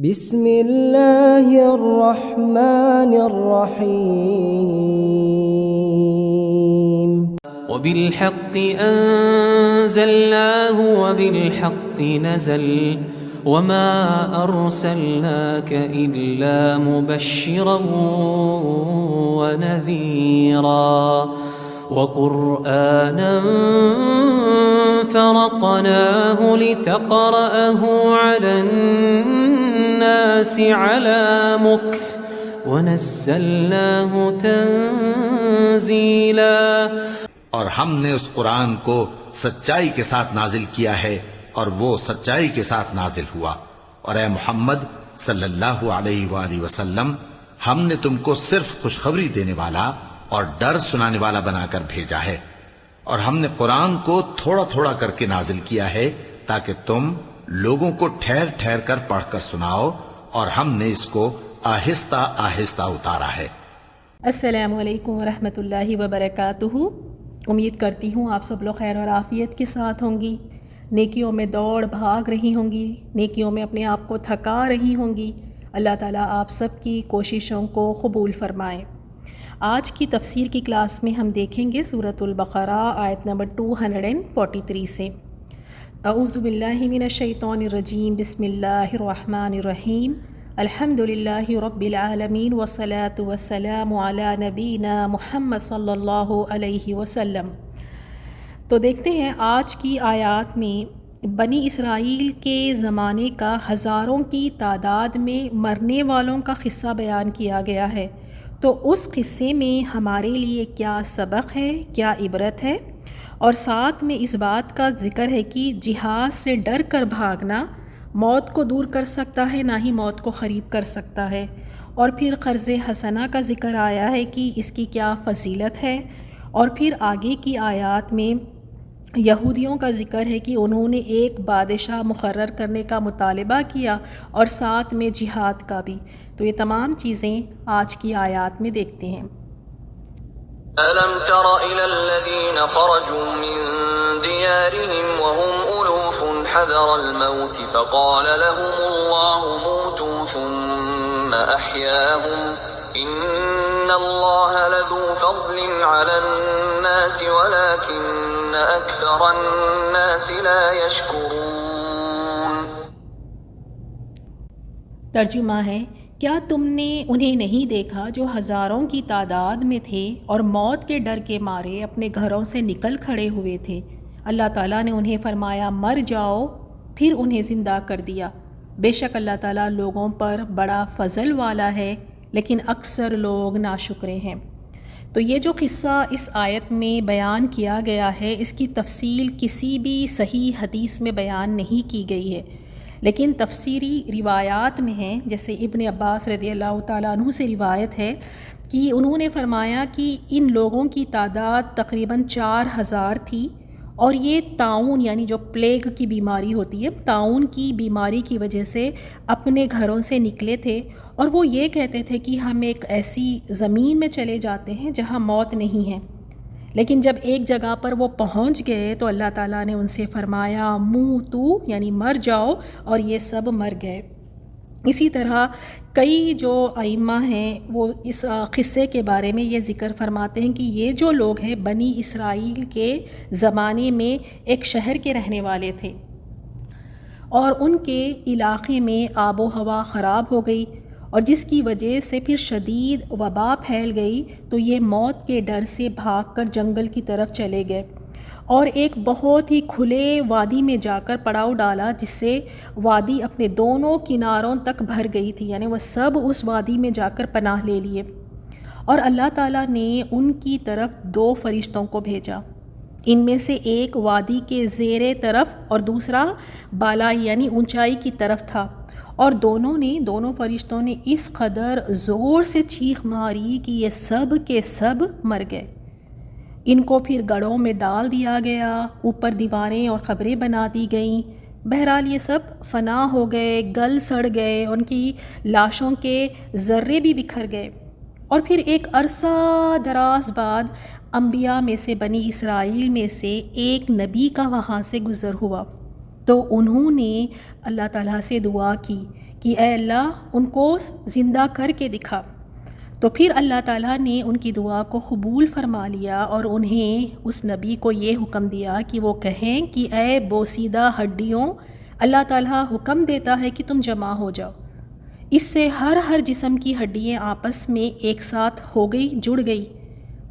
بسم اللہ الرحمن الرحیم وبالحق أنزلناه وبالحق نزل وما أرسلناك إلا مبشرا ونذيرا وقرآنا فرقناه لتقرأه على الناس على مكث ونزلناه تنزيلا۔ اور ہم نے اس قرآن کو سچائی کے ساتھ نازل کیا ہے اور وہ سچائی کے ساتھ نازل ہوا، اور اے محمد صلی اللہ علیہ وآلہ وسلم، ہم نے تم کو صرف خوشخبری دینے والا اور ڈر سنانے والا بنا کر بھیجا ہے، اور ہم نے قرآن کو تھوڑا تھوڑا کر کے نازل کیا ہے تاکہ تم لوگوں کو ٹھہر ٹھہر کر پڑھ کر سناؤ، اور ہم نے اس کو آہستہ آہستہ اتارا ہے۔ السلام علیکم ورحمۃ اللہ وبرکاتہ۔ امید کرتی ہوں آپ سب لوگ خیر اور عافیت کے ساتھ ہوں گی، نیکیوں میں دوڑ بھاگ رہی ہوں گی، نیکیوں میں اپنے آپ کو تھکا رہی ہوں گی۔ اللہ تعالیٰ آپ سب کی کوششوں کو قبول فرمائے۔ آج کی تفسیر کی کلاس میں ہم دیکھیں گے سورۃ البقرہ آیت نمبر 243 سے۔ اعوذ باللہ من الشیطان الرجیم، بسم اللہ الرحمن الرحیم، الحمد للہ رب العالمین والصلاة والسلام علی نبینا محمد صلی اللہ علیہ وسلم۔ تو دیکھتے ہیں آج کی آیات میں بنی اسرائیل کے زمانے کا ہزاروں کی تعداد میں مرنے والوں کا قصہ بیان کیا گیا ہے۔ تو اس قصے میں ہمارے لیے کیا سبق ہے، کیا عبرت ہے، اور ساتھ میں اس بات کا ذکر ہے کہ جہاد سے ڈر کر بھاگنا موت کو دور کر سکتا ہے، نہ ہی موت کو قریب کر سکتا ہے۔ اور پھر قرض حسنہ کا ذکر آیا ہے کہ اس کی کیا فضیلت ہے، اور پھر آگے کی آیات میں یہودیوں کا ذکر ہے کہ انہوں نے ایک بادشاہ مقرر کرنے کا مطالبہ کیا اور ساتھ میں جہاد کا بھی۔ تو یہ تمام چیزیں آج کی آیات میں دیکھتے ہیں۔ أَلَمْ تَرَ إِلَى الَّذِينَ خَرَجُوا مِن دِيَارِهِمْ وَهُمْ أُلُوفٌ حَذَرَ الْمَوْتِ فَقَالَ لَهُمُ اللَّهُ مُوتُوا ثُمَّ أَحْيَاهُمْ إِنَّ اللَّهَ لَذُو فَضْلٍ عَلَى النَّاسِ وَلَكِنَّ أَكْثَرَ النَّاسِ لَا يَشْكُرُونَ۔ ترجمہ ہے، کیا تم نے انہیں نہیں دیکھا جو ہزاروں کی تعداد میں تھے اور موت کے ڈر کے مارے اپنے گھروں سے نکل کھڑے ہوئے تھے؟ اللہ تعالیٰ نے انہیں فرمایا مر جاؤ، پھر انہیں زندہ کر دیا۔ بے شک اللہ تعالیٰ لوگوں پر بڑا فضل والا ہے، لیکن اکثر لوگ ناشکرے ہیں۔ تو یہ جو قصہ اس آیت میں بیان کیا گیا ہے، اس کی تفصیل کسی بھی صحیح حدیث میں بیان نہیں کی گئی ہے، لیکن تفسیری روایات میں ہیں۔ جیسے ابن عباس رضی اللہ تعالیٰ عنہ سے روایت ہے کہ انہوں نے فرمایا کہ ان لوگوں کی تعداد تقریباً 4000 تھی، اور یہ طاعون یعنی جو پلیگ کی بیماری ہوتی ہے، طاعون کی بیماری کی وجہ سے اپنے گھروں سے نکلے تھے، اور وہ یہ کہتے تھے کہ ہم ایک ایسی زمین میں چلے جاتے ہیں جہاں موت نہیں ہے۔ لیکن جب ایک جگہ پر وہ پہنچ گئے تو اللہ تعالیٰ نے ان سے فرمایا موتو یعنی مر جاؤ، اور یہ سب مر گئے۔ اسی طرح کئی جو ائمہ ہیں وہ اس قصے کے بارے میں یہ ذکر فرماتے ہیں کہ یہ جو لوگ ہیں بنی اسرائیل کے زمانے میں ایک شہر کے رہنے والے تھے، اور ان کے علاقے میں آب و ہوا خراب ہو گئی، اور جس کی وجہ سے پھر شدید وبا پھیل گئی، تو یہ موت کے ڈر سے بھاگ کر جنگل کی طرف چلے گئے، اور ایک بہت ہی کھلے وادی میں جا کر پڑاؤ ڈالا، جس سے وادی اپنے دونوں کناروں تک بھر گئی تھی، یعنی وہ سب اس وادی میں جا کر پناہ لے لیے۔ اور اللہ تعالیٰ نے ان کی طرف 2 فرشتوں کو بھیجا، ان میں سے ایک وادی کے زیر طرف اور دوسرا بالا یعنی اونچائی کی طرف تھا، اور دونوں فرشتوں نے اس قدر زور سے چیخ ماری کہ یہ سب کے سب مر گئے۔ ان کو پھر گڑھوں میں ڈال دیا گیا، اوپر دیواریں اور قبریں بنا دی گئیں۔ بہرحال یہ سب فنا ہو گئے، گل سڑ گئے، ان کی لاشوں کے ذرے بھی بکھر گئے۔ اور پھر ایک عرصہ دراز بعد انبیاء میں سے بنی اسرائیل میں سے ایک نبی کا وہاں سے گزر ہوا، تو انہوں نے اللہ تعالیٰ سے دعا کی کہ اے اللہ ان کو زندہ کر کے دکھا۔ تو پھر اللہ تعالیٰ نے ان کی دعا کو قبول فرما لیا اور انہیں اس نبی کو یہ حکم دیا کہ وہ کہیں کہ اے بوسیدہ ہڈیوں، اللہ تعالیٰ حکم دیتا ہے کہ تم جمع ہو جاؤ۔ اس سے ہر جسم کی ہڈیاں آپس میں ایک ساتھ ہو گئی، جڑ گئی۔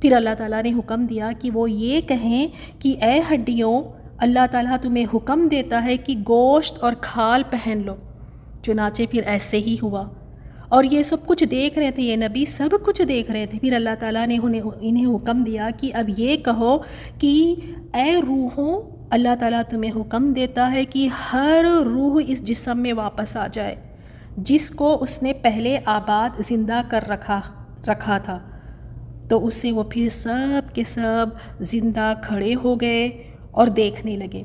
پھر اللہ تعالیٰ نے حکم دیا کہ وہ یہ کہیں کہ اے ہڈیوں، اللہ تعالیٰ تمہیں حکم دیتا ہے کہ گوشت اور کھال پہن لو۔ چنانچہ پھر ایسے ہی ہوا، اور یہ سب کچھ دیکھ رہے تھے، یہ نبی سب کچھ دیکھ رہے تھے۔ پھر اللہ تعالیٰ نے انہیں حکم دیا کہ اب یہ کہو کہ اے روحوں، اللہ تعالیٰ تمہیں حکم دیتا ہے کہ ہر روح اس جسم میں واپس آ جائے جس کو اس نے پہلے آباد زندہ کر رکھا تھا۔ تو اس سے وہ پھر سب کے سب زندہ کھڑے ہو گئے اور دیکھنے لگے۔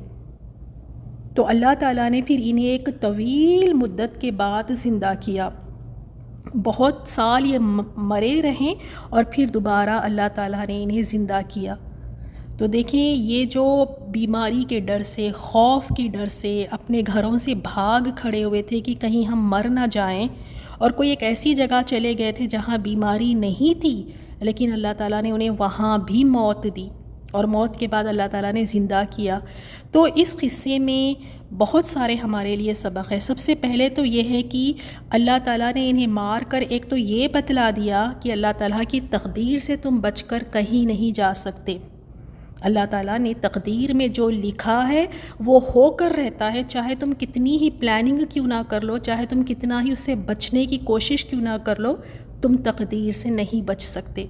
تو اللہ تعالیٰ نے پھر انہیں ایک طویل مدت کے بعد زندہ کیا۔ بہت سال یہ مرے رہیں اور پھر دوبارہ اللہ تعالیٰ نے انہیں زندہ کیا۔ تو دیکھیں، یہ جو بیماری کے ڈر سے، خوف کے ڈر سے اپنے گھروں سے بھاگ کھڑے ہوئے تھے کہ کہیں ہم مر نہ جائیں، اور کوئی ایک ایسی جگہ چلے گئے تھے جہاں بیماری نہیں تھی، لیکن اللہ تعالیٰ نے انہیں وہاں بھی موت دی اور موت کے بعد اللہ تعالیٰ نے زندہ کیا۔ تو اس قصے میں بہت سارے ہمارے لیے سبق ہے۔ سب سے پہلے تو یہ ہے کہ اللہ تعالیٰ نے انہیں مار کر ایک تو یہ بتلا دیا کہ اللہ تعالیٰ کی تقدیر سے تم بچ کر کہیں نہیں جا سکتے۔ اللہ تعالیٰ نے تقدیر میں جو لکھا ہے وہ ہو کر رہتا ہے، چاہے تم کتنی ہی پلاننگ کیوں نہ کر لو، چاہے تم کتنا ہی اس سے بچنے کی کوشش کیوں نہ کر لو، تم تقدیر سے نہیں بچ سکتے۔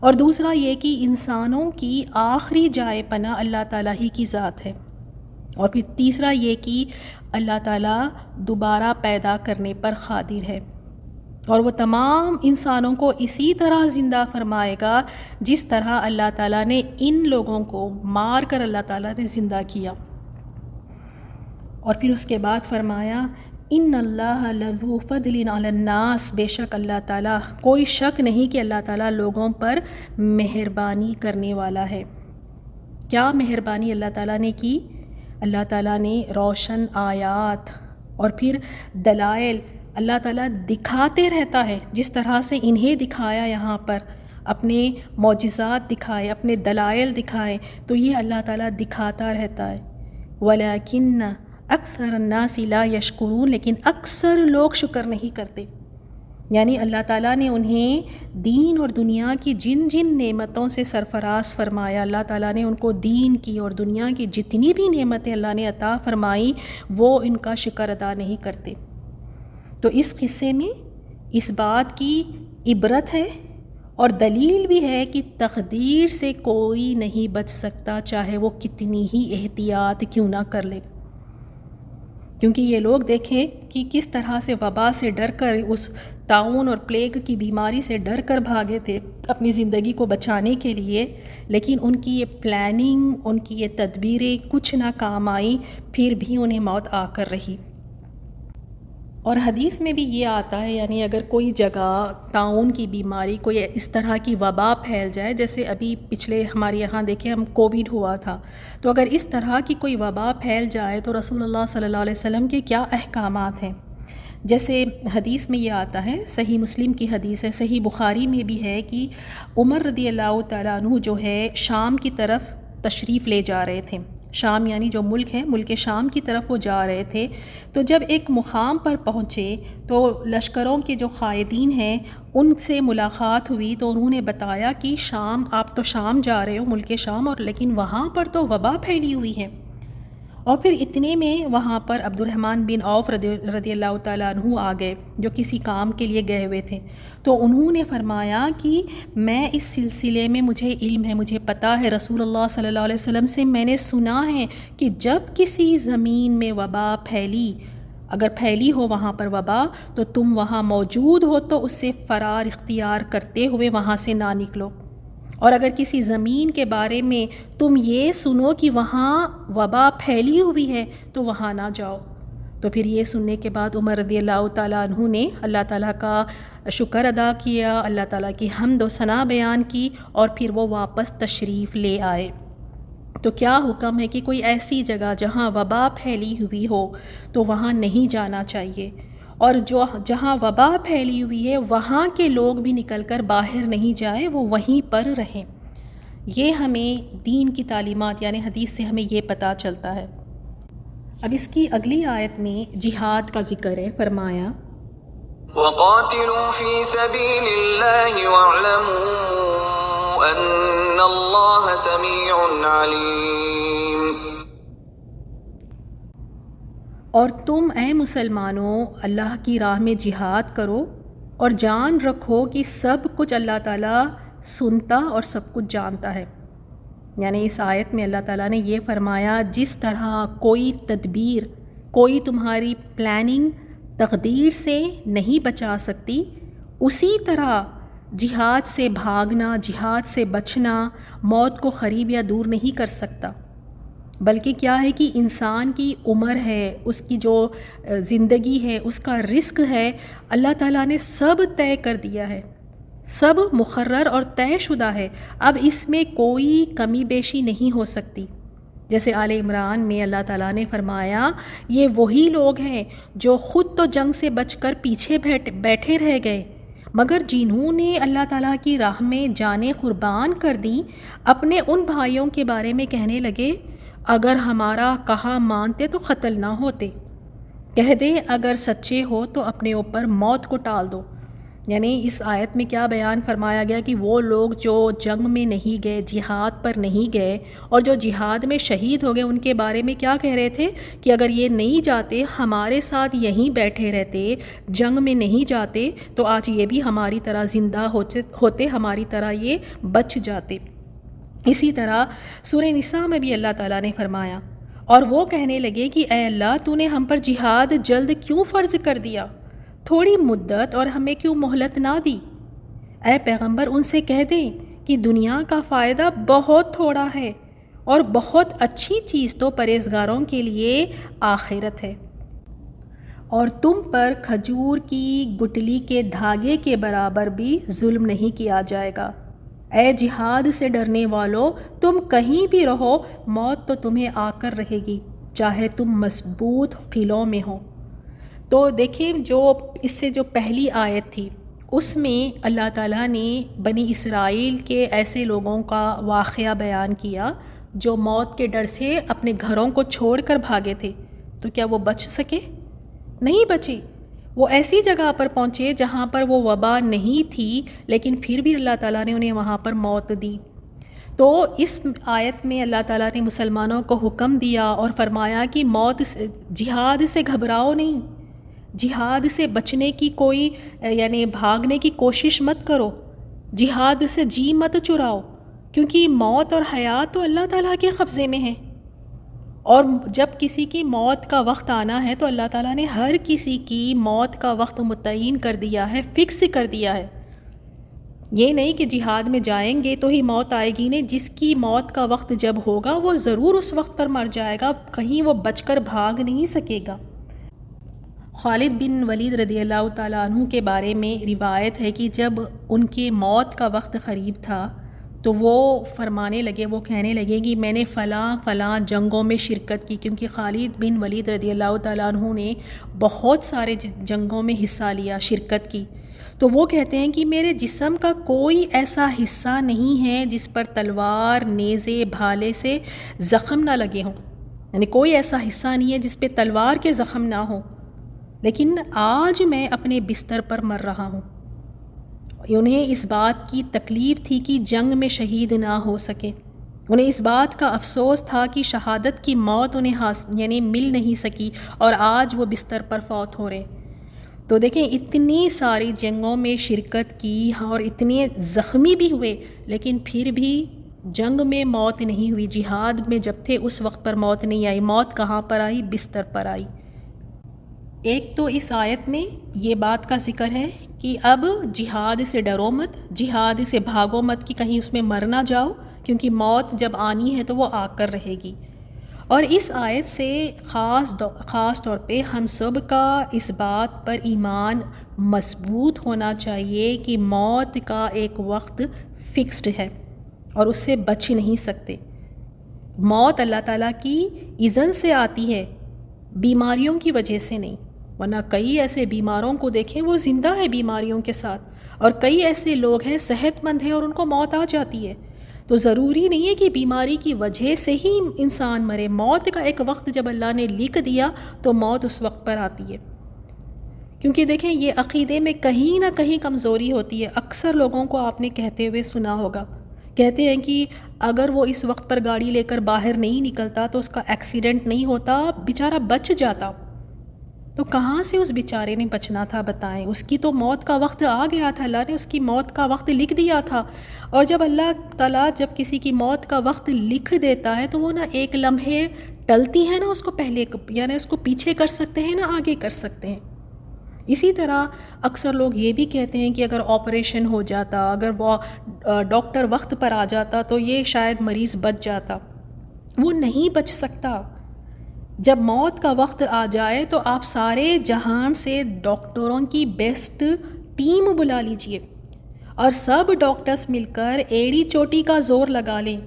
اور دوسرا یہ کہ انسانوں کی آخری جائے پناہ اللہ تعالیٰ ہی کی ذات ہے۔ اور پھر تیسرا یہ کہ اللہ تعالیٰ دوبارہ پیدا کرنے پر قادر ہے، اور وہ تمام انسانوں کو اسی طرح زندہ فرمائے گا جس طرح اللہ تعالیٰ نے ان لوگوں کو مار کر اللہ تعالیٰ نے زندہ کیا۔ اور پھر اس کے بعد فرمایا ان اللہ لذو فضل علی الناس، بے شک اللہ تعالیٰ، کوئی شک نہیں کہ اللہ تعالیٰ لوگوں پر مہربانی کرنے والا ہے۔ کیا مہربانی اللہ تعالیٰ نے کی؟ اللہ تعالیٰ نے روشن آیات اور پھر دلائل اللہ تعالیٰ دکھاتے رہتا ہے، جس طرح سے انہیں دکھایا یہاں پر، اپنے معجزات دکھائے، اپنے دلائل دکھائے، تو یہ اللہ تعالیٰ دکھاتا رہتا ہے۔ وَلَكِنَّ أَكْثَرَ النَّاسِ لَا يَشْكُرُونَ، لیکن اکثر لوگ شکر نہیں کرتے۔ یعنی اللہ تعالیٰ نے انہیں دین اور دنیا کی جن جن نعمتوں سے سرفراز فرمایا، اللہ تعالیٰ نے ان کو دین کی اور دنیا کی جتنی بھی نعمتیں اللہ نے عطا فرمائی، وہ ان کا شکر ادا نہیں کرتے۔ تو اس قصے میں اس بات کی عبرت ہے اور دلیل بھی ہے کہ تقدیر سے کوئی نہیں بچ سکتا، چاہے وہ کتنی ہی احتیاط کیوں نہ کر لے۔ کیونکہ یہ لوگ دیکھیں کہ کس طرح سے وبا سے ڈر کر، اس طاعون اور پلیگ کی بیماری سے ڈر کر بھاگے تھے اپنی زندگی کو بچانے کے لیے، لیکن ان کی یہ پلاننگ، ان کی یہ تدبیریں کچھ نہ کام آئی، پھر بھی انہیں موت آ کر رہی۔ اور حدیث میں بھی یہ آتا ہے، یعنی اگر کوئی جگہ طاعون کی بیماری، کوئی اس طرح کی وبا پھیل جائے، جیسے ابھی پچھلے ہمارے یہاں دیکھیں ہم کووڈ ہوا تھا، تو اگر اس طرح کی کوئی وبا پھیل جائے تو رسول اللہ صلی اللہ علیہ وسلم کے کیا احکامات ہیں؟ جیسے حدیث میں یہ آتا ہے، صحیح مسلم کی حدیث ہے، صحیح بخاری میں بھی ہے کہ عمر رضی اللہ تعالیٰ عنہ جو ہے شام کی طرف تشریف لے جا رہے تھے۔ شام یعنی جو ملک ہے، ملک شام کی طرف وہ جا رہے تھے۔ تو جب ایک مقام پر پہنچے تو لشکروں کے جو قائدین ہیں ان سے ملاقات ہوئی، تو انہوں نے بتایا کہ شام، آپ تو شام جا رہے ہو، ملک شام، اور لیکن وہاں پر تو وبا پھیلی ہوئی ہے۔ اور پھر اتنے میں وہاں پر عبد الرحمن بن عوف رضی اللہ تعالیٰ عنہ آ گئے، جو کسی کام کے لیے گئے ہوئے تھے۔ تو انہوں نے فرمایا کہ میں اس سلسلے میں مجھے علم ہے، مجھے پتہ ہے، رسول اللہ صلی اللہ علیہ وسلم سے میں نے سنا ہے کہ جب کسی زمین میں وبا پھیلی، اگر پھیلی ہو وہاں پر وبا، تو تم وہاں موجود ہو تو اس سے فرار اختیار کرتے ہوئے وہاں سے نہ نکلو، اور اگر کسی زمین کے بارے میں تم یہ سنو کہ وہاں وبا پھیلی ہوئی ہے تو وہاں نہ جاؤ۔ تو پھر یہ سننے کے بعد عمر رضی اللہ تعالیٰ عنہ نے اللہ تعالیٰ کا شکر ادا کیا، اللہ تعالیٰ کی حمد و ثنا بیان کی، اور پھر وہ واپس تشریف لے آئے۔ تو کیا حکم ہے کہ کوئی ایسی جگہ جہاں وبا پھیلی ہوئی ہو تو وہاں نہیں جانا چاہیے، اور جہاں وبا پھیلی ہوئی ہے وہاں کے لوگ بھی نکل کر باہر نہیں جائیں، وہ وہیں پر رہیں۔ یہ ہمیں دین کی تعلیمات یعنی حدیث سے ہمیں یہ پتہ چلتا ہے۔ اب اس کی اگلی آیت میں جہاد کا ذکر ہے، فرمایا وَقَاتِلُوا فِي سَبِيلِ اللَّهِ وَاعْلَمُوا أَنَّ اللَّهَ سَمِيعٌ عَلِيمٌ۔ اور تم اے مسلمانوں اللہ کی راہ میں جہاد کرو اور جان رکھو کہ سب کچھ اللہ تعالیٰ سنتا اور سب کچھ جانتا ہے۔ یعنی اس آیت میں اللہ تعالیٰ نے یہ فرمایا جس طرح کوئی تدبیر، کوئی تمہاری پلاننگ تقدیر سے نہیں بچا سکتی، اسی طرح جہاد سے بھاگنا، جہاد سے بچنا موت کو قریب یا دور نہیں کر سکتا، بلکہ کیا ہے کہ انسان کی عمر ہے، اس کی جو زندگی ہے، اس کا رزق ہے، اللہ تعالیٰ نے سب طے کر دیا ہے، سب مقرر اور طے شدہ ہے۔ اب اس میں کوئی کمی بیشی نہیں ہو سکتی۔ جیسے آل عمران میں اللہ تعالیٰ نے فرمایا یہ وہی لوگ ہیں جو خود تو جنگ سے بچ کر پیچھے بیٹھے رہ گئے، مگر جنہوں نے اللہ تعالیٰ کی راہ میں جانیں قربان کر دیں، اپنے ان بھائیوں کے بارے میں کہنے لگے اگر ہمارا کہا مانتے تو قتل نہ ہوتے، کہہ دیں اگر سچے ہو تو اپنے اوپر موت کو ٹال دو۔ یعنی اس آیت میں کیا بیان فرمایا گیا کہ وہ لوگ جو جنگ میں نہیں گئے، جہاد پر نہیں گئے، اور جو جہاد میں شہید ہو گئے، ان کے بارے میں کیا کہہ رہے تھے کہ اگر یہ نہیں جاتے، ہمارے ساتھ یہیں بیٹھے رہتے، جنگ میں نہیں جاتے، تو آج یہ بھی ہماری طرح زندہ ہوتے، ہماری طرح یہ بچ جاتے۔ اسی طرح سورہ نساء میں بھی اللہ تعالیٰ نے فرمایا اور وہ کہنے لگے کہ اے اللہ تو نے ہم پر جہاد جلد کیوں فرض کر دیا، تھوڑی مدت اور ہمیں کیوں مہلت نہ دی؟ اے پیغمبر ان سے کہہ دیں کہ دنیا کا فائدہ بہت تھوڑا ہے اور بہت اچھی چیز تو پرہیزگاروں کے لیے آخرت ہے، اور تم پر کھجور کی گٹلی کے دھاگے کے برابر بھی ظلم نہیں کیا جائے گا۔ اے جہاد سے ڈرنے والو، تم کہیں بھی رہو، موت تو تمہیں آ کر رہے گی، چاہے تم مضبوط قلعوں میں ہو۔ تو دیکھیں جو اس سے جو پہلی آیت تھی اس میں اللہ تعالیٰ نے بنی اسرائیل کے ایسے لوگوں کا واقعہ بیان کیا جو موت کے ڈر سے اپنے گھروں کو چھوڑ کر بھاگے تھے، تو کیا وہ بچ سکے؟ نہیں بچے۔ وہ ایسی جگہ پر پہنچے جہاں پر وہ وبا نہیں تھی، لیکن پھر بھی اللہ تعالیٰ نے انہیں وہاں پر موت دی۔ تو اس آیت میں اللہ تعالیٰ نے مسلمانوں کو حکم دیا اور فرمایا کہ موت سے، جہاد سے گھبراؤ نہیں، جہاد سے بچنے کی کوئی یعنی بھاگنے کی کوشش مت کرو، جہاد سے جی مت چراؤ، کیونکہ موت اور حیات تو اللہ تعالیٰ کے قبضے میں ہے، اور جب کسی کی موت کا وقت آنا ہے تو اللہ تعالیٰ نے ہر کسی کی موت کا وقت متعین کر دیا ہے، فکس کر دیا ہے۔ یہ نہیں کہ جہاد میں جائیں گے تو ہی موت آئے گی، نہیں، جس کی موت کا وقت جب ہوگا وہ ضرور اس وقت پر مر جائے گا، کہیں وہ بچ کر بھاگ نہیں سکے گا۔ خالد بن ولید رضی اللہ تعالیٰ عنہ کے بارے میں روایت ہے کہ جب ان کی موت کا وقت قریب تھا تو وہ فرمانے لگے، وہ کہنے لگے کہ میں نے فلاں فلاں جنگوں میں شرکت کی، کیونکہ خالد بن ولید رضی اللہ تعالیٰ عنہ نے بہت سارے جنگوں میں حصہ لیا، شرکت کی۔ تو وہ کہتے ہیں کہ میرے جسم کا کوئی ایسا حصہ نہیں ہے جس پر تلوار، نیزے، بھالے سے زخم نہ لگے ہوں، یعنی کوئی ایسا حصہ نہیں ہے جس پہ تلوار کے زخم نہ ہوں، لیکن آج میں اپنے بستر پر مر رہا ہوں۔ انہیں اس بات کی تکلیف تھی کہ جنگ میں شہید نہ ہو سکے، انہیں اس بات کا افسوس تھا کہ شہادت کی موت انہیں یعنی مل نہیں سکی، اور آج وہ بستر پر فوت ہو رہے۔ تو دیکھیں اتنی ساری جنگوں میں شرکت کی اور اتنے زخمی بھی ہوئے، لیکن پھر بھی جنگ میں موت نہیں ہوئی، جہاد میں جب تھے اس وقت پر موت نہیں آئی۔ موت کہاں پر آئی؟ بستر پر آئی۔ ایک تو اس آیت میں یہ بات کا ذکر ہے کہ اب جہاد سے ڈرو مت، جہاد سے بھاگو مت کہ کہیں اس میں مر نہ جاؤ، کیونکہ موت جب آنی ہے تو وہ آ کر رہے گی۔ اور اس آیت سے خاص طور پہ ہم سب کا اس بات پر ایمان مضبوط ہونا چاہیے کہ موت کا ایک وقت فکسڈ ہے اور اس سے بچ نہیں سکتے، موت اللہ تعالیٰ کی اذن سے آتی ہے، بیماریوں کی وجہ سے نہیں، ورنہ کئی ایسے بیماروں کو دیکھیں وہ زندہ ہے بیماریوں کے ساتھ، اور کئی ایسے لوگ ہیں صحت مند ہیں اور ان کو موت آ جاتی ہے۔ تو ضروری نہیں ہے کہ بیماری کی وجہ سے ہی انسان مرے، موت کا ایک وقت جب اللہ نے لکھ دیا تو موت اس وقت پر آتی ہے۔ کیونکہ دیکھیں یہ عقیدے میں کہیں نہ کہیں کمزوری ہوتی ہے۔ اکثر لوگوں کو آپ نے کہتے ہوئے سنا ہوگا، کہتے ہیں کہ اگر وہ اس وقت پر گاڑی لے کر باہر نہیں نکلتا تو اس کا ایکسیڈنٹ نہیں ہوتا، بیچارہ بچ جاتا۔ تو کہاں سے اس بیچارے نے بچنا تھا بتائیں؟ اس کی تو موت کا وقت آ گیا تھا، اللہ نے اس کی موت کا وقت لکھ دیا تھا۔ اور جب اللہ تعالیٰ جب کسی کی موت کا وقت لکھ دیتا ہے تو وہ نہ ایک لمحے ٹلتی ہے، نہ اس کو پہلے یعنی اس کو پیچھے کر سکتے ہیں، نہ آگے کر سکتے ہیں۔ اسی طرح اکثر لوگ یہ بھی کہتے ہیں کہ اگر آپریشن ہو جاتا، اگر وہ ڈاکٹر وقت پر آ جاتا تو یہ شاید مریض بچ جاتا۔ وہ نہیں بچ سکتا۔ جب موت کا وقت آ جائے تو آپ سارے جہان سے ڈاکٹروں کی بیسٹ ٹیم بلا لیجئے اور سب ڈاکٹرز مل کر ایڑی چوٹی کا زور لگا لیں،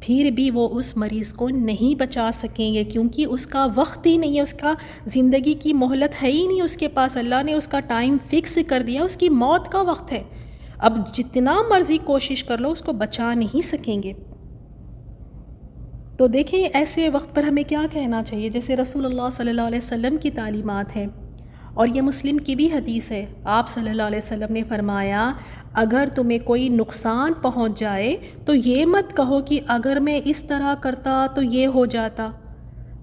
پھر بھی وہ اس مریض کو نہیں بچا سکیں گے، کیونکہ اس کا وقت ہی نہیں ہے، اس کا زندگی کی مہلت ہے ہی نہیں اس کے پاس۔ اللہ نے اس کا ٹائم فکس کر دیا، اس کی موت کا وقت ہے۔ اب جتنا مرضی کوشش کر لو اس کو بچا نہیں سکیں گے۔ تو دیکھیں ایسے وقت پر ہمیں کیا کہنا چاہیے، جیسے رسول اللہ صلی اللہ علیہ وسلم کی تعلیمات ہیں، اور یہ مسلم کی بھی حدیث ہے۔ آپ صلی اللہ علیہ وسلم نے فرمایا اگر تمہیں کوئی نقصان پہنچ جائے تو یہ مت کہو کہ اگر میں اس طرح کرتا تو یہ ہو جاتا،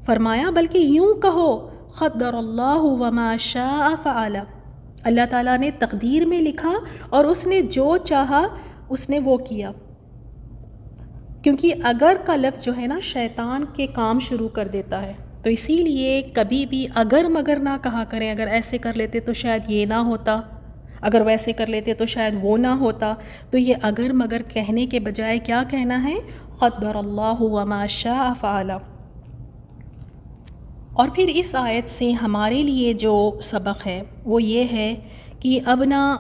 فرمایا بلکہ یوں کہو قدر اللہ وما شاء فعل، اللہ تعالیٰ نے تقدیر میں لکھا اور اس نے جو چاہا اس نے وہ کیا۔ کیونکہ اگر کا لفظ جو ہے نا شیطان کے کام شروع کر دیتا ہے، تو اسی لیے کبھی بھی اگر مگر نہ کہا کریں۔ اگر ایسے کر لیتے تو شاید یہ نہ ہوتا، اگر ویسے کر لیتے تو شاید وہ نہ ہوتا۔ تو یہ اگر مگر کہنے کے بجائے کیا کہنا ہے؟ قدر اللہ وما شاء فعل۔ اور پھر اس آیت سے ہمارے لیے جو سبق ہے وہ یہ ہے کہ اب نہ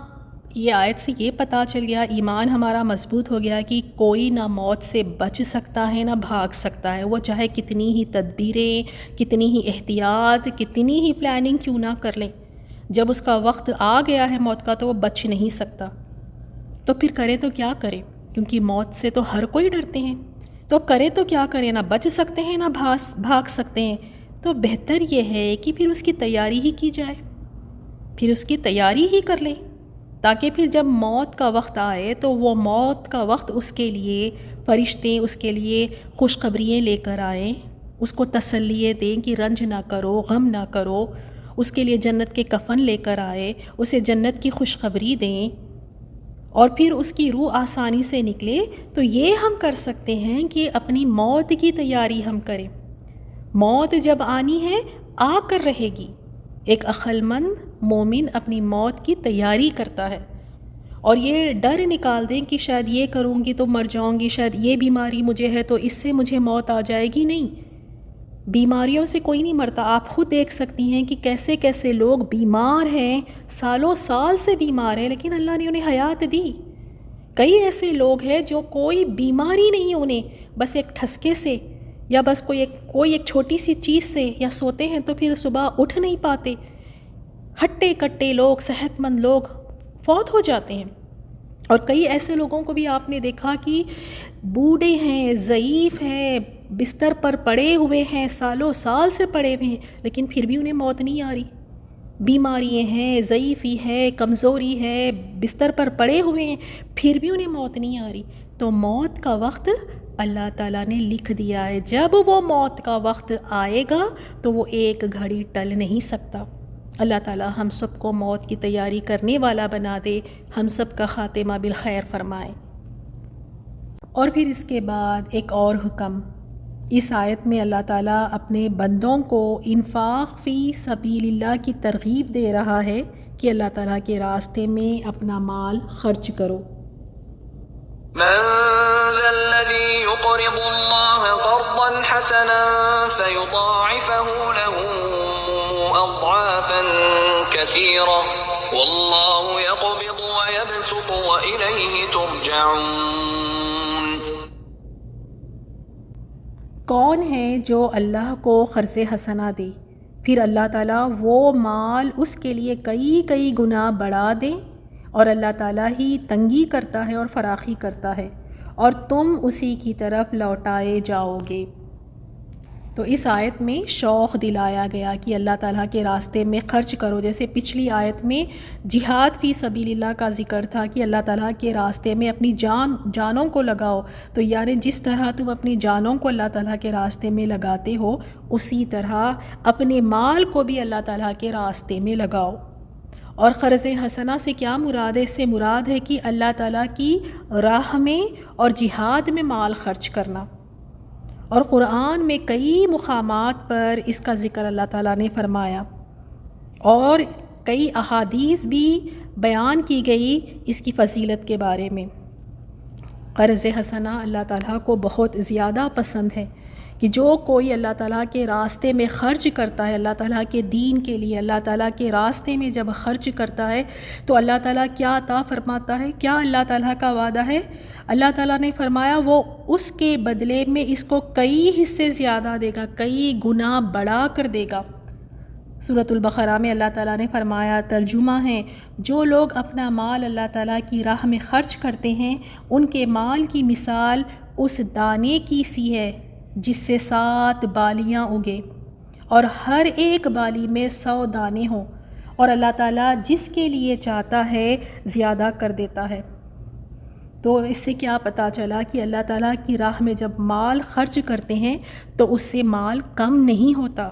یہ آیت سے یہ پتہ چل گیا، ایمان ہمارا مضبوط ہو گیا کہ کوئی نہ موت سے بچ سکتا ہے نہ بھاگ سکتا ہے، وہ چاہے کتنی ہی تدبیریں، کتنی ہی احتیاط، کتنی ہی پلاننگ کیوں نہ کر لیں، جب اس کا وقت آ گیا ہے موت کا تو وہ بچ نہیں سکتا۔ تو پھر کرے تو کیا کرے؟ کیونکہ موت سے تو ہر کوئی ڈرتے ہیں، تو کرے تو کیا کرے؟ نہ بچ سکتے ہیں نہ بھاگ سکتے ہیں۔ تو بہتر یہ ہے کہ پھر اس کی تیاری ہی کی جائے، پھر اس کی تیاری ہی کر لیں، تاکہ پھر جب موت کا وقت آئے تو وہ موت کا وقت اس کے لیے فرشتے اس کے لیے خوشخبریاں لے کر آئیں، اس کو تسلیے دیں کہ رنج نہ کرو، غم نہ کرو، اس کے لیے جنت کے کفن لے کر آئے، اسے جنت کی خوشخبری دیں، اور پھر اس کی روح آسانی سے نکلے۔ تو یہ ہم کر سکتے ہیں کہ اپنی موت کی تیاری ہم کریں۔ موت جب آنی ہے آ کر رہے گی۔ ایک عقل مند مومن اپنی موت کی تیاری کرتا ہے، اور یہ ڈر نکال دیں کہ شاید یہ کروں گی تو مر جاؤں گی، شاید یہ بیماری مجھے ہے تو اس سے مجھے موت آ جائے گی۔ نہیں، بیماریوں سے کوئی نہیں مرتا۔ آپ خود دیکھ سکتی ہیں کہ کیسے کیسے لوگ بیمار ہیں، سالوں سال سے بیمار ہیں، لیکن اللہ نے انہیں حیات دی۔ کئی ایسے لوگ ہیں جو کوئی بیماری نہیں انہیں، بس ایک ٹھسکے سے یا بس کوئی ایک چھوٹی سی چیز سے یا سوتے ہیں تو پھر صبح اٹھ نہیں پاتے، ہٹے کٹے لوگ، صحت مند لوگ فوت ہو جاتے ہیں۔ اور کئی ایسے لوگوں کو بھی آپ نے دیکھا کہ بوڑھے ہیں، ضعیف ہیں، بستر پر پڑے ہوئے ہیں، سالوں سال سے پڑے ہوئے ہیں، لیکن پھر بھی انہیں موت نہیں آ رہی۔ بیماریاں ہیں، ضعیفی ہے، کمزوری ہے، بستر پر پڑے ہوئے ہیں، پھر بھی انہیں موت نہیں آ رہی۔ تو موت کا وقت اللہ تعالیٰ نے لکھ دیا ہے، جب وہ موت کا وقت آئے گا تو وہ ایک گھڑی ٹل نہیں سکتا۔ اللہ تعالیٰ ہم سب کو موت کی تیاری کرنے والا بنا دے، ہم سب کا خاتمہ بالخیر فرمائے۔ اور پھر اس کے بعد ایک اور حکم اس آیت میں اللہ تعالیٰ اپنے بندوں کو انفاق فی سبیل اللہ کی ترغیب دے رہا ہے کہ اللہ تعالیٰ کے راستے میں اپنا مال خرچ کرو۔ من ذا الذي يقرض الله قرضا حسنا فيضاعفه له أضعافا كثيرة والله يقبض ويبسط وإليه ترجعون۔ کون ہے جو اللہ کو قرض حسنہ دے پھر اللہ تعالیٰ وہ مال اس کے لیے کئی گنا بڑھا دے، اور اللہ تعالیٰ ہی تنگی کرتا ہے اور فراخی کرتا ہے، اور تم اسی کی طرف لوٹائے جاؤ گے۔ تو اس آیت میں شوق دلایا گیا کہ اللہ تعالیٰ کے راستے میں خرچ کرو، جیسے پچھلی آیت میں جہاد فی سبیل اللہ کا ذکر تھا کہ اللہ تعالیٰ کے راستے میں اپنی جانوں کو لگاؤ، تو یعنی جس طرح تم اپنی جانوں کو اللہ تعالیٰ کے راستے میں لگاتے ہو اسی طرح اپنے مال کو بھی اللہ تعالیٰ کے راستے میں لگاؤ۔ اور قرض حسنہ سے کیا مراد ہے؟ اس سے مراد ہے کہ اللہ تعالیٰ کی راہ میں اور جہاد میں مال خرچ کرنا۔ اور قرآن میں کئی مقامات پر اس کا ذکر اللہ تعالیٰ نے فرمایا، اور کئی احادیث بھی بیان کی گئی اس کی فضیلت کے بارے میں۔ قرض حسنہ اللہ تعالیٰ کو بہت زیادہ پسند ہے کہ جو کوئی اللہ تعالیٰ کے راستے میں خرچ کرتا ہے، اللہ تعالیٰ کے دین کے لیے اللہ تعالیٰ کے راستے میں جب خرچ کرتا ہے تو اللہ تعالیٰ کیا عطا فرماتا ہے؟ کیا اللہ تعالیٰ کا وعدہ ہے؟ اللہ تعالیٰ نے فرمایا وہ اس کے بدلے میں اس کو کئی حصے زیادہ دے گا، کئی گنا بڑھا کر دے گا۔ سورۃ البقرہ میں اللہ تعالیٰ نے فرمایا، ترجمہ ہے، جو لوگ اپنا مال اللہ تعالیٰ کی راہ میں خرچ کرتے ہیں ان کے مال کی مثال اس دانے کی سی ہے جس سے 7 بالیاں اگے اور ہر ایک بالی میں 100 دانے ہوں، اور اللہ تعالیٰ جس کے لیے چاہتا ہے زیادہ کر دیتا ہے۔ تو اس سے کیا پتہ چلا کہ اللہ تعالیٰ کی راہ میں جب مال خرچ کرتے ہیں تو اس سے مال کم نہیں ہوتا،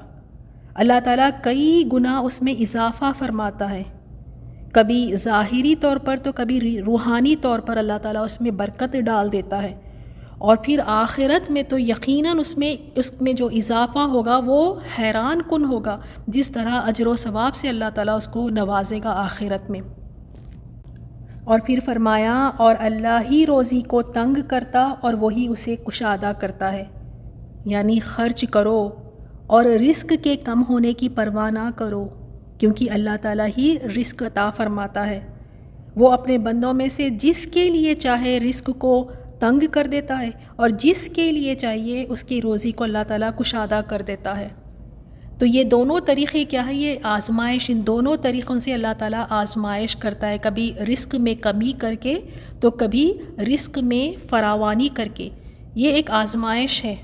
اللہ تعالیٰ کئی گنا اس میں اضافہ فرماتا ہے، کبھی ظاہری طور پر تو کبھی روحانی طور پر اللہ تعالیٰ اس میں برکت ڈال دیتا ہے، اور پھر آخرت میں تو یقیناً اس میں جو اضافہ ہوگا وہ حیران کن ہوگا، جس طرح اجر و ثواب سے اللہ تعالیٰ اس کو نوازے گا آخرت میں۔ اور پھر فرمایا، اور اللہ ہی روزی کو تنگ کرتا اور وہی اسے کشادہ کرتا ہے، یعنی خرچ کرو اور رزق کے کم ہونے کی پرواہ نہ کرو، کیونکہ اللہ تعالیٰ ہی رزق عطا فرماتا ہے، وہ اپنے بندوں میں سے جس کے لیے چاہے رزق کو تنگ کر دیتا ہے اور جس کے لیے چاہیے اس کی روزی کو اللہ تعالیٰ کشادہ کر دیتا ہے۔ تو یہ دونوں طریقے کیا ہے؟ یہ آزمائش، ان دونوں طریقوں سے اللہ تعالیٰ آزمائش کرتا ہے، کبھی رزق میں کمی کر کے تو کبھی رزق میں فراوانی کر کے، یہ ایک آزمائش ہے۔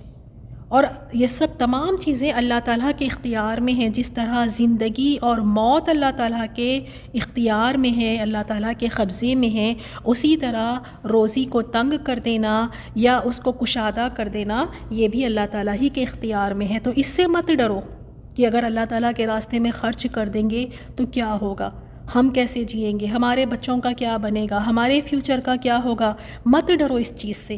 اور یہ سب تمام چیزیں اللہ تعالیٰ کے اختیار میں ہیں، جس طرح زندگی اور موت اللہ تعالیٰ کے اختیار میں ہے، اللہ تعالیٰ کے قبضے میں ہے، اسی طرح روزی کو تنگ کر دینا یا اس کو کشادہ کر دینا یہ بھی اللہ تعالیٰ ہی کے اختیار میں ہے۔ تو اس سے مت ڈرو کہ اگر اللہ تعالیٰ کے راستے میں خرچ کر دیں گے تو کیا ہوگا، ہم کیسے جئیں گے، ہمارے بچوں کا کیا بنے گا، ہمارے فیوچر کا کیا ہوگا۔ مت ڈرو اس چیز سے،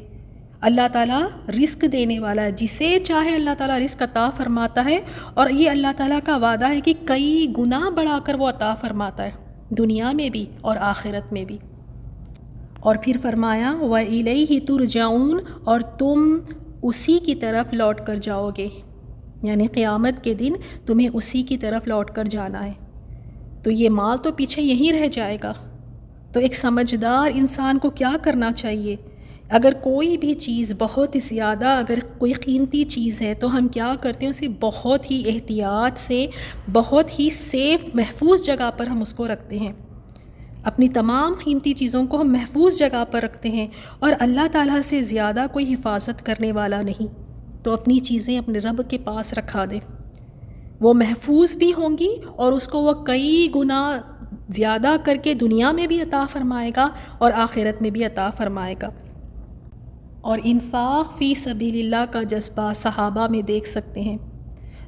اللہ تعالیٰ رزق دینے والا ہے، جسے چاہے اللہ تعالیٰ رزق عطا فرماتا ہے، اور یہ اللہ تعالیٰ کا وعدہ ہے کہ کئی گنا بڑھا کر وہ عطا فرماتا ہے، دنیا میں بھی اور آخرت میں بھی۔ اور پھر فرمایا، وَإِلَيْهِ تُرْجَعُونَ، اور تم اسی کی طرف لوٹ کر جاؤ گے، یعنی قیامت کے دن تمہیں اسی کی طرف لوٹ کر جانا ہے۔ تو یہ مال تو پیچھے یہیں رہ جائے گا۔ تو ایک سمجھدار انسان کو کیا کرنا چاہیے؟ اگر کوئی بھی چیز بہت زیادہ، اگر کوئی قیمتی چیز ہے تو ہم کیا کرتے ہیں، اسے بہت ہی احتیاط سے، بہت ہی سیف محفوظ جگہ پر ہم اس کو رکھتے ہیں، اپنی تمام قیمتی چیزوں کو ہم محفوظ جگہ پر رکھتے ہیں، اور اللہ تعالیٰ سے زیادہ کوئی حفاظت کرنے والا نہیں۔ تو اپنی چیزیں اپنے رب کے پاس رکھا دے، وہ محفوظ بھی ہوں گی اور اس کو وہ کئی گنا زیادہ کر کے دنیا میں بھی عطا فرمائے گا اور آخرت میں بھی عطا فرمائے گا۔ اور انفاق فی سبیل اللہ کا جذبہ صحابہ میں دیکھ سکتے ہیں۔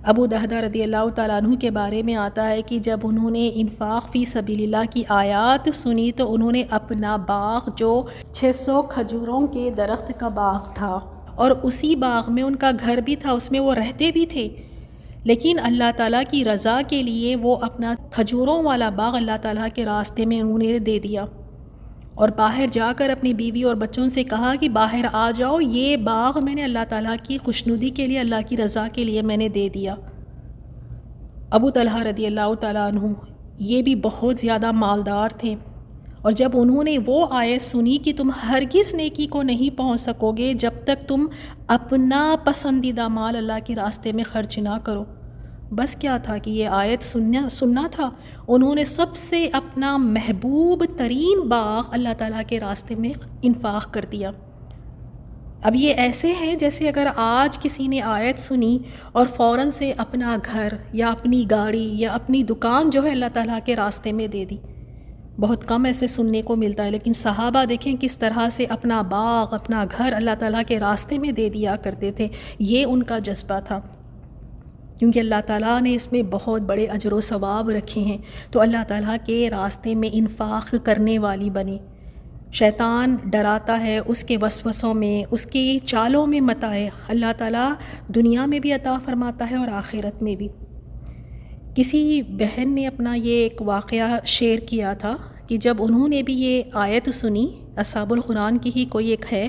ابو دہدہ رضی اللہ تعالیٰ عنہ کے بارے میں آتا ہے کہ جب انہوں نے انفاق فی سبیل اللہ کی آیات سنی تو انہوں نے اپنا باغ، جو 600 کھجوروں کے درخت کا باغ تھا اور اسی باغ میں ان کا گھر بھی تھا، اس میں وہ رہتے بھی تھے، لیکن اللہ تعالیٰ کی رضا کے لیے وہ اپنا کھجوروں والا باغ اللہ تعالیٰ کے راستے میں انہوں نے دے دیا، اور باہر جا کر اپنی بیوی اور بچوں سے کہا کہ باہر آ جاؤ، یہ باغ میں نے اللہ تعالیٰ کی خوشنودی کے لیے، اللہ کی رضا کے لیے میں نے دے دیا۔ ابو طلحہ رضی اللہ تعالیٰ عنہ یہ بھی بہت زیادہ مالدار تھے، اور جب انہوں نے وہ آیت سنی کہ تم ہرگز نیکی کو نہیں پہنچ سکو گے جب تک تم اپنا پسندیدہ مال اللہ کے راستے میں خرچ نہ کرو، بس کیا تھا کہ یہ آیت سننا تھا، انہوں نے سب سے اپنا محبوب ترین باغ اللہ تعالیٰ کے راستے میں انفاق کر دیا۔ اب یہ ایسے ہے جیسے اگر آج کسی نے آیت سنی اور فوراً سے اپنا گھر یا اپنی گاڑی یا اپنی دکان جو ہے اللہ تعالیٰ کے راستے میں دے دی۔ بہت کم ایسے سننے کو ملتا ہے، لیکن صحابہ دیکھیں کس طرح سے اپنا باغ، اپنا گھر اللہ تعالیٰ کے راستے میں دے دیا کرتے تھے۔ یہ ان کا جذبہ تھا، کیونکہ اللہ تعالیٰ نے اس میں بہت بڑے اجر و ثواب رکھے ہیں، تو اللہ تعالیٰ کے راستے میں انفاق کرنے والی بنی۔ شیطان ڈراتا ہے، اس کے وسوسوں میں، اس کی چالوں میں مت آئے۔ اللہ تعالیٰ دنیا میں بھی عطا فرماتا ہے اور آخرت میں بھی۔ کسی بہن نے اپنا یہ ایک واقعہ شیئر کیا تھا کہ جب انہوں نے بھی یہ آیت سنی، اصحاب القرآن کی ہی کوئی ایک ہے،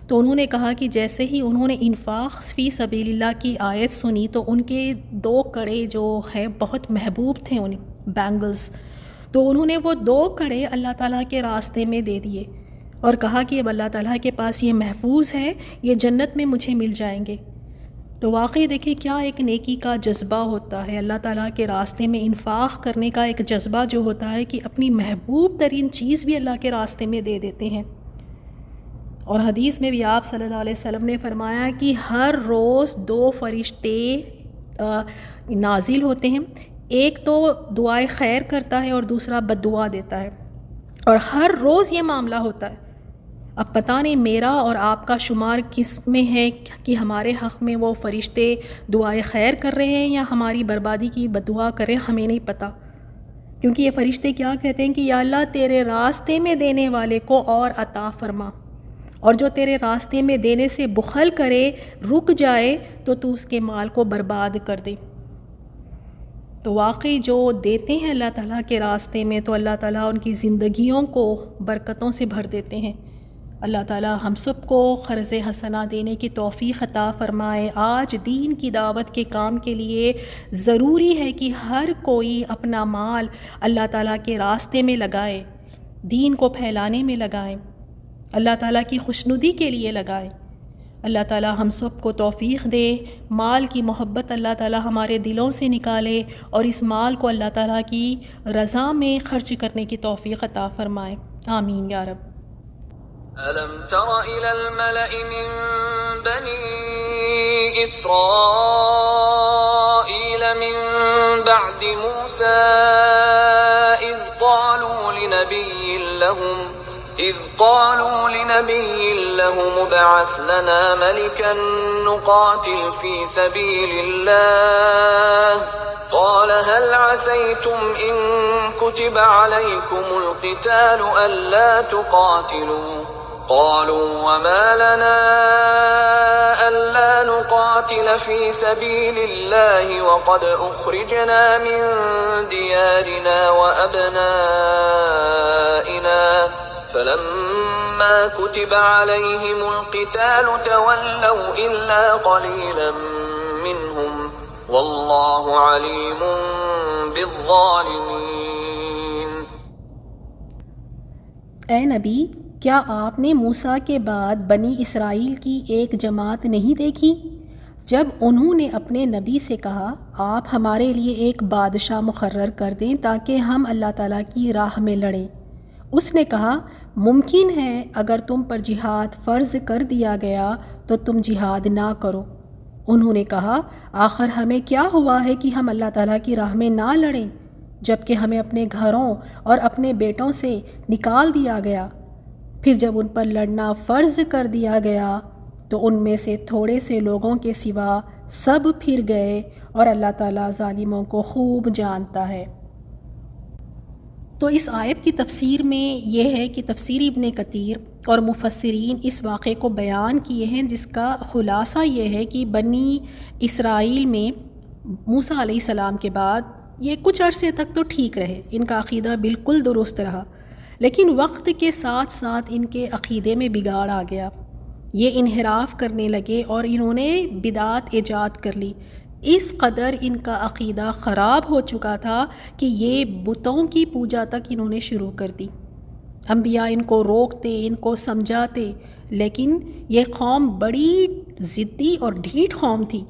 تو انہوں نے کہا کہ جیسے ہی انہوں نے انفاق فی سبیل اللہ کی آیت سنی تو ان کے 2 کڑے جو ہے بہت محبوب تھے انہیں، بینگلز، تو انہوں نے وہ 2 کڑے اللہ تعالیٰ کے راستے میں دے دیے اور کہا کہ اب اللہ تعالیٰ کے پاس یہ محفوظ ہے، یہ جنت میں مجھے مل جائیں گے۔ تو واقعی دیکھیں کیا ایک نیکی کا جذبہ ہوتا ہے، اللہ تعالیٰ کے راستے میں انفاق کرنے کا ایک جذبہ جو ہوتا ہے کہ اپنی محبوب ترین چیز بھی اللہ کے راستے میں دے دیتے ہیں۔ اور حدیث میں بھی آپ صلی اللہ علیہ وسلم نے فرمایا کہ ہر روز 2 فرشتے نازل ہوتے ہیں، ایک تو دعائے خیر کرتا ہے اور دوسرا بد دعا دیتا ہے، اور ہر روز یہ معاملہ ہوتا ہے۔ اب پتہ نہیں میرا اور آپ کا شمار کس میں ہے کہ ہمارے حق میں وہ فرشتے دعائے خیر کر رہے ہیں یا ہماری بربادی کی بد دعا کر رہے ہیں، ہمیں نہیں پتہ۔ کیونکہ یہ فرشتے کیا کہتے ہیں کہ یا اللہ تیرے راستے میں دینے والے کو اور عطا فرما، اور جو تیرے راستے میں دینے سے بخل کرے، رک جائے، تو اس کے مال کو برباد کر دے۔ تو واقعی جو دیتے ہیں اللہ تعالیٰ کے راستے میں تو اللہ تعالیٰ ان کی زندگیوں کو برکتوں سے بھر دیتے ہیں۔ اللہ تعالیٰ ہم سب کو قرض حسنہ دینے کی توفیق عطا فرمائے۔ آج دین کی دعوت کے کام کے لیے ضروری ہے کہ ہر کوئی اپنا مال اللہ تعالیٰ کے راستے میں لگائے، دین کو پھیلانے میں لگائے، اللہ تعالیٰ کی خوشنودی کے لیے لگائے۔ اللہ تعالیٰ ہم سب کو توفیق دے، مال کی محبت اللہ تعالیٰ ہمارے دلوں سے نکالے اور اس مال کو اللہ تعالیٰ کی رضا میں خرچ کرنے کی توفیق عطا فرمائے، آمین یا رب۔ أَلَمْ تَرَ إِلَى الْمَلَإِ مِنْ بَنِي إِسْرَائِيلَ مِنْ بَعْدِ مُوسَى إِذْ قَالُوا لِنَبِيٍّ لَهُمُ ابْعَثْ لَنَا مَلِكًا نُقَاتِلْ فِي سَبِيلِ اللَّهِ قَالَ هَلْ عَسَيْتُمْ إِن كُتِبَ عَلَيْكُمُ الْقِتَالُ أَلَّا تُقَاتِلُوا قَالُوا وَمَا لَنَا أَلَّا نُقَاتِلَ فِي سَبِيلِ اللَّهِ وَقَدْ أُخْرِجْنَا مِن دِيَارِنَا وَأَبْنَائِنَا فَلَمَّا كُتِبَ عَلَيْهِمُ الْقِتَالُ تَوَلَّوْا إِلَّا قَلِيلًا مِّنْهُمْ وَاللَّهُ عَلِيمٌ بِالظَّالِمِينَ۔ اے نبی، کیا آپ نے موسیٰ کے بعد بنی اسرائیل کی ایک جماعت نہیں دیکھی جب انہوں نے اپنے نبی سے کہا آپ ہمارے لیے ایک بادشاہ مقرر کر دیں تاکہ ہم اللہ تعالیٰ کی راہ میں لڑیں؟ اس نے کہا ممکن ہے اگر تم پر جہاد فرض کر دیا گیا تو تم جہاد نہ کرو۔ انہوں نے کہا آخر ہمیں کیا ہوا ہے کہ ہم اللہ تعالیٰ کی راہ میں نہ لڑیں جب کہ ہمیں اپنے گھروں اور اپنے بیٹوں سے نکال دیا گیا؟ پھر جب ان پر لڑنا فرض کر دیا گیا تو ان میں سے تھوڑے سے لوگوں کے سوا سب پھر گئے، اور اللہ تعالیٰ ظالموں کو خوب جانتا ہے۔ تو اس آیت کی تفسیر میں یہ ہے کہ تفسیر ابن کثیر اور مفسرین اس واقعے کو بیان کیے ہیں، جس کا خلاصہ یہ ہے کہ بنی اسرائیل میں موسیٰ علیہ السلام کے بعد یہ کچھ عرصے تک تو ٹھیک رہے، ان کا عقیدہ بالکل درست رہا، لیکن وقت کے ساتھ ساتھ ان کے عقیدے میں بگاڑ آ گیا، یہ انحراف کرنے لگے اور انہوں نے بدعات ایجاد کر لی۔ اس قدر ان کا عقیدہ خراب ہو چکا تھا کہ یہ بتوں کی پوجا تک انہوں نے شروع کر دی۔ انبیاء ان کو روکتے، ان کو سمجھاتے، لیکن یہ قوم بڑی ضدی اور ڈھیٹ قوم تھی،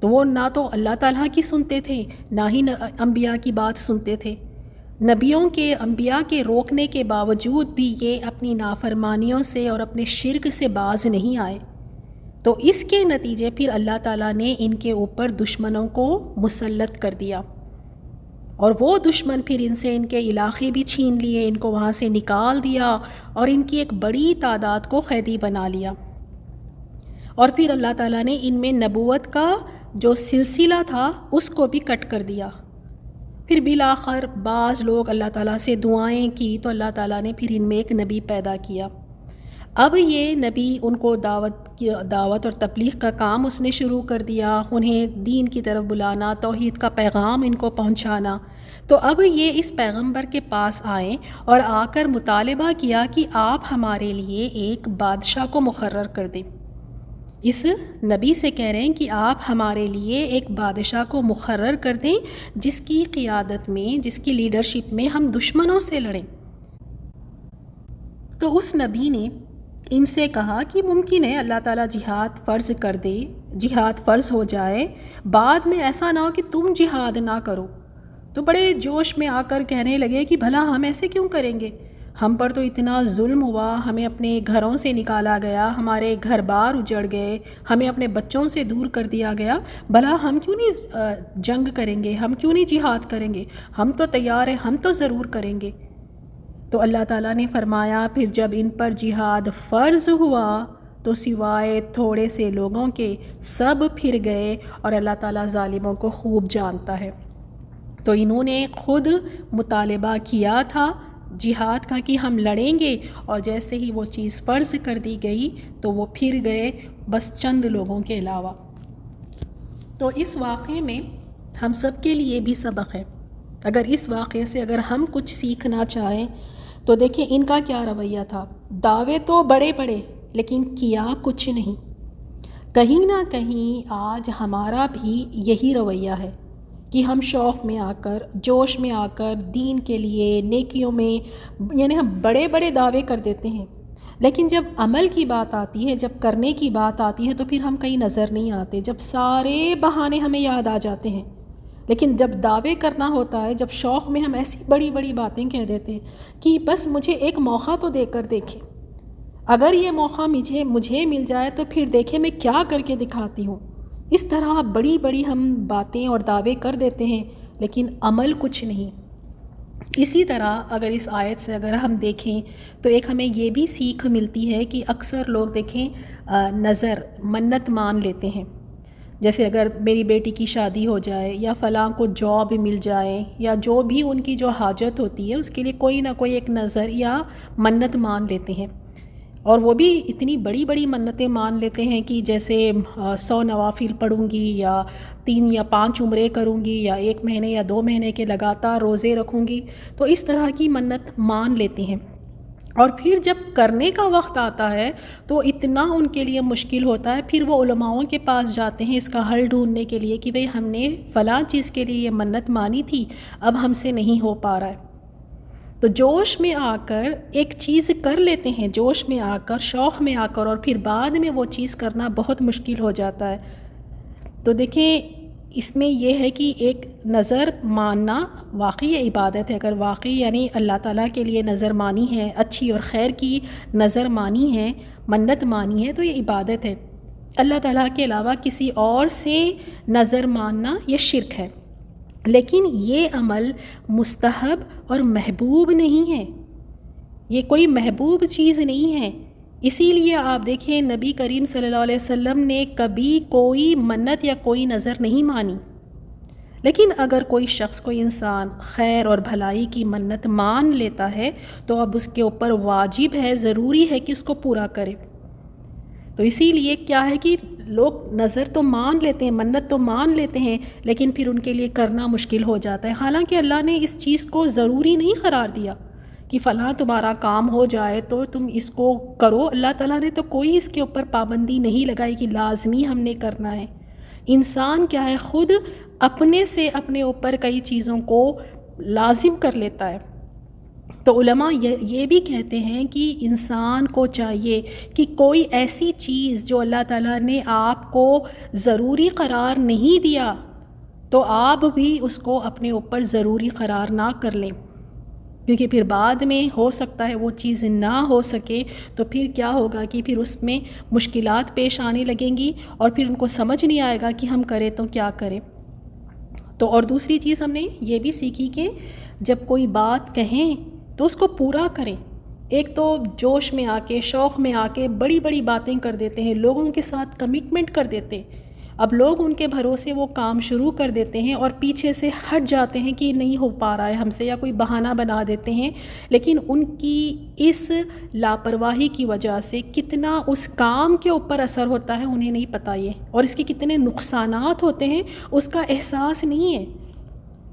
تو وہ نہ تو اللہ تعالیٰ کی سنتے تھے، نہ ہی انبیاء کی بات سنتے تھے۔ انبیاء کے روکنے کے باوجود بھی یہ اپنی نافرمانیوں سے اور اپنے شرک سے باز نہیں آئے، تو اس کے نتیجے پھر اللہ تعالیٰ نے ان کے اوپر دشمنوں کو مسلط کر دیا، اور وہ دشمن پھر ان سے ان کے علاقے بھی چھین لیے، ان کو وہاں سے نکال دیا اور ان کی ایک بڑی تعداد کو قیدی بنا لیا۔ اور پھر اللہ تعالیٰ نے ان میں نبوت کا جو سلسلہ تھا اس کو بھی کٹ کر دیا۔ پھر بالآخر بعض لوگ اللہ تعالیٰ سے دعائیں کی تو اللہ تعالیٰ نے پھر ان میں ایک نبی پیدا کیا۔ اب یہ نبی ان کو دعوت اور تبلیغ کا کام اس نے شروع کر دیا، انہیں دین کی طرف بلانا، توحید کا پیغام ان کو پہنچانا۔ تو اب یہ اس پیغمبر کے پاس آئے اور آ کر مطالبہ کیا کہ آپ ہمارے لیے ایک بادشاہ کو مقرر کر دیں۔ اس نبی سے کہہ رہے ہیں کہ آپ ہمارے لیے ایک بادشاہ کو مقرر کر دیں جس کی قیادت میں، جس کی لیڈرشپ میں ہم دشمنوں سے لڑیں۔ تو اس نبی نے ان سے کہا کہ ممکن ہے اللہ تعالیٰ جہاد فرض کر دے، جہاد فرض ہو جائے، بعد میں ایسا نہ ہو کہ تم جہاد نہ کرو۔ تو بڑے جوش میں آ کر کہنے لگے کہ بھلا ہم ایسے کیوں کریں گے، ہم پر تو اتنا ظلم ہوا، ہمیں اپنے گھروں سے نکالا گیا، ہمارے گھر بار اجڑ گئے، ہمیں اپنے بچوں سے دور کر دیا گیا، بھلا ہم کیوں نہیں جنگ کریں گے، ہم کیوں نہیں جہاد کریں گے، ہم تو تیار ہیں، ہم تو ضرور کریں گے۔ تو اللہ تعالیٰ نے فرمایا پھر جب ان پر جہاد فرض ہوا تو سوائے تھوڑے سے لوگوں کے سب پھر گئے، اور اللہ تعالیٰ ظالموں کو خوب جانتا ہے۔ تو انہوں نے خود مطالبہ کیا تھا جہاد کا کہ ہم لڑیں گے، اور جیسے ہی وہ چیز فرض کر دی گئی تو وہ پھر گئے، بس چند لوگوں کے علاوہ۔ تو اس واقعے میں ہم سب کے لیے بھی سبق ہے۔ اگر اس واقعے سے اگر ہم کچھ سیکھنا چاہیں تو دیکھیں ان کا کیا رویہ تھا۔ دعوے تو بڑے بڑے لیکن کیا کچھ نہیں۔ کہیں نہ کہیں آج ہمارا بھی یہی رویہ ہے کہ ہم شوق میں آ کر، جوش میں آ کر دین کے لیے، نیکیوں میں، یعنی ہم بڑے بڑے دعوے کر دیتے ہیں، لیکن جب عمل کی بات آتی ہے، جب کرنے کی بات آتی ہے تو پھر ہم کہیں نظر نہیں آتے، جب سارے بہانے ہمیں یاد آ جاتے ہیں۔ لیکن جب دعوے کرنا ہوتا ہے، جب شوق میں ہم ایسی بڑی بڑی باتیں کہہ دیتے ہیں کہ بس مجھے ایک موقع تو دے کر دیکھیں، اگر یہ موقع مجھے مل جائے تو پھر دیکھیں میں کیا کر کے دکھاتی ہوں۔ اس طرح بڑی بڑی ہم باتیں اور دعوے کر دیتے ہیں لیکن عمل کچھ نہیں۔ اسی طرح اگر اس آیت سے اگر ہم دیکھیں تو ایک ہمیں یہ بھی سیکھ ملتی ہے کہ اکثر لوگ دیکھیں نظر منت مان لیتے ہیں، جیسے اگر میری بیٹی کی شادی ہو جائے یا فلاں کو جاب مل جائے یا جو بھی ان کی جو حاجت ہوتی ہے اس کے لیے کوئی نہ کوئی ایک نظر یا منت مان لیتے ہیں، اور وہ بھی اتنی بڑی بڑی منتیں مان لیتے ہیں کہ جیسے 100 نوافل پڑھوں گی یا 3 یا 5 عمرے کروں گی یا 1 مہینے یا 2 مہینے کے لگاتار روزے رکھوں گی، تو اس طرح کی منت مان لیتے ہیں، اور پھر جب کرنے کا وقت آتا ہے تو اتنا ان کے لیے مشکل ہوتا ہے، پھر وہ علماؤں کے پاس جاتے ہیں اس کا حل ڈھونڈنے کے لیے کہ بھئی ہم نے فلاں چیز کے لیے یہ منت مانی تھی، اب ہم سے نہیں ہو پا رہا ہے۔ تو جوش میں آ کر ایک چیز کر لیتے ہیں، جوش میں آ کر، شوق میں آ کر، اور پھر بعد میں وہ چیز کرنا بہت مشکل ہو جاتا ہے۔ تو دیکھیں اس میں یہ ہے کہ ایک نظر ماننا واقعی عبادت ہے، اگر واقعی یعنی اللہ تعالیٰ کے لیے نظر مانی ہے، اچھی اور خیر کی نظر مانی ہے، منت مانی ہے، تو یہ عبادت ہے۔ اللہ تعالیٰ کے علاوہ کسی اور سے نظر ماننا یہ شرک ہے، لیکن یہ عمل مستحب اور محبوب نہیں ہے، یہ کوئی محبوب چیز نہیں ہے۔ اسی لیے آپ دیکھیں نبی کریم صلی اللہ علیہ وسلم نے کبھی کوئی منت یا کوئی نظر نہیں مانی، لیکن اگر کوئی شخص، کوئی انسان خیر اور بھلائی کی منت مان لیتا ہے تو اب اس کے اوپر واجب ہے، ضروری ہے کہ اس کو پورا کرے۔ تو اسی لیے کیا ہے کہ لوگ نظر تو مان لیتے ہیں، منت تو مان لیتے ہیں، لیکن پھر ان کے لیے کرنا مشکل ہو جاتا ہے، حالانکہ اللہ نے اس چیز کو ضروری نہیں قرار دیا کہ فلاں تمہارا کام ہو جائے تو تم اس کو کرو۔ اللہ تعالیٰ نے تو کوئی اس کے اوپر پابندی نہیں لگائی کہ لازمی ہم نے کرنا ہے۔ انسان کیا ہے، خود اپنے سے اپنے اوپر کئی چیزوں کو لازم کر لیتا ہے تو علماء یہ بھی کہتے ہیں کہ انسان کو چاہیے کہ کوئی ایسی چیز جو اللہ تعالیٰ نے آپ کو ضروری قرار نہیں دیا تو آپ بھی اس کو اپنے اوپر ضروری قرار نہ کر لیں، کیونکہ پھر بعد میں ہو سکتا ہے وہ چیز نہ ہو سکے، تو پھر کیا ہوگا کہ پھر اس میں مشکلات پیش آنے لگیں گی اور پھر ان کو سمجھ نہیں آئے گا کہ ہم کریں تو کیا کریں۔ تو اور دوسری چیز ہم نے یہ بھی سیکھی کہ جب کوئی بات کہیں تو اس کو پورا کریں۔ ایک تو جوش میں آ کے، شوق میں آ کے بڑی بڑی باتیں کر دیتے ہیں، لوگوں کے ساتھ کمٹمنٹ کر دیتے، اب لوگ ان کے بھروسے وہ کام شروع کر دیتے ہیں اور پیچھے سے ہٹ جاتے ہیں کہ نہیں ہو پا رہا ہے ہم سے، یا کوئی بہانہ بنا دیتے ہیں، لیکن ان کی اس لاپرواہی کی وجہ سے کتنا اس کام کے اوپر اثر ہوتا ہے انہیں نہیں پتہ یہ، اور اس کے کتنے نقصانات ہوتے ہیں اس کا احساس نہیں ہے۔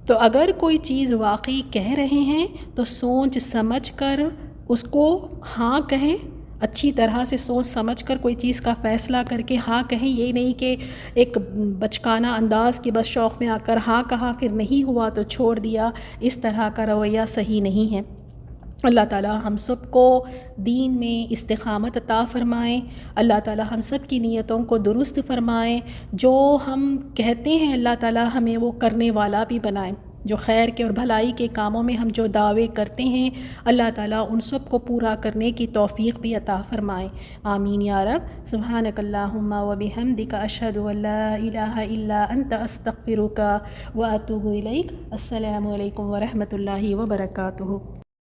تو اگر کوئی چیز واقعی کہہ رہے ہیں تو سوچ سمجھ کر اس کو ہاں کہیں، اچھی طرح سے سوچ سمجھ کر کوئی چیز کا فیصلہ کر کے ہاں کہیں، یہ نہیں کہ ایک بچکانہ انداز کے بس شوق میں آ کر ہاں کہا پھر نہیں ہوا تو چھوڑ دیا، اس طرح کا رویہ صحیح نہیں ہے۔ اللہ تعالیٰ ہم سب کو دین میں استقامت عطا فرمائیں، اللہ تعالیٰ ہم سب کی نیتوں کو درست فرمائیں، جو ہم کہتے ہیں اللہ تعالیٰ ہمیں وہ کرنے والا بھی بنائیں، جو خیر کے اور بھلائی کے کاموں میں ہم جو دعوے کرتے ہیں اللہ تعالیٰ ان سب کو پورا کرنے کی توفیق بھی عطا فرمائیں، آمین یا رب۔ سبحانک اللہم و بحمدک، اشہد ان لا الہ الا انت، استغفرک و اتوب الیک۔ السلام علیکم ورحمۃ اللہ وبرکاتہ۔